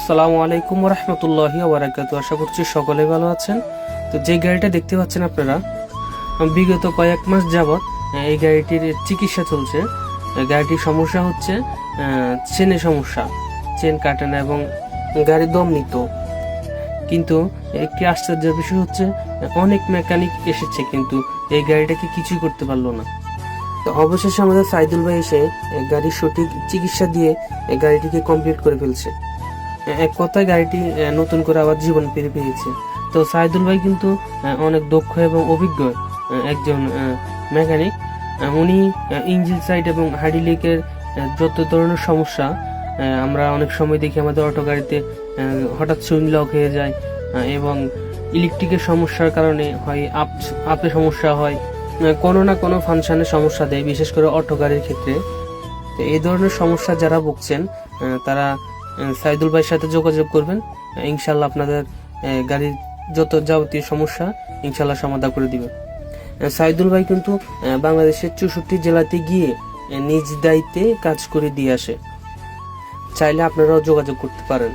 আসসালামু আলাইকুম রহমতুল্লাহি ওয়া বারাকাতুহু। আশা করছি সকলে ভালো আছেন। তো যে গাড়িটা দেখতে পাচ্ছেন আপনারা, বিগত কয়েক মাস যাবৎ এই গাড়িটির চিকিৎসা চলছে। গাড়িটির সমস্যা হচ্ছে চেনে সমস্যা, চেন কাটে না এবং গাড়ি দম নিত। কিন্তু একটি আশ্চর্যের বিষয় হচ্ছে অনেক মেকানিক এসেছে কিন্তু এই গাড়িটাকে কিছুই করতে পারলো না। তো অবশেষে আমাদের সাইদুল ভাই এসে গাড়ির সঠিক চিকিৎসা দিয়ে এই গাড়িটিকে কমপ্লিট করে ফেলছে। এক কথায় গাড়িটি নতুন করে আবার জীবন ফিরে পেয়েছে। তো সাইদুল ভাই কিন্তু অনেক দক্ষ এবং অভিজ্ঞ একজন মেকানিক। উনি ইঞ্জিন সাইড এবং হাইড্রোলিকের যত ধরনের সমস্যা আমরা অনেক সময় দেখি আমাদের অটো গাড়িতে হঠাৎ সুইং লক হয়ে যায় এবং ইলেকট্রিকের সমস্যার কারণে হয় আপে সমস্যা হয়, কোনো না কোনো ফাংশনের সমস্যা দেয়, বিশেষ করে অটো গাড়ির ক্ষেত্রে। তো এই ধরনের সমস্যা যারা ভুগছেন তারা সাইদুল ভাইয়ের সাথে যোগাযোগ করবেন। ইনশাল্লাহ আপনাদের গাড়ির যত যাবতীয় সমস্যা ইনশাল্লাহ সমাধান করে দিবেন। সাইদুল ভাই কিন্তু বাংলাদেশের 64 জেলাতে গিয়ে নিজ দায়িত্বে কাজ করে দিয়ে আসে। চাইলে আপনারাও যোগাযোগ করতে পারেন।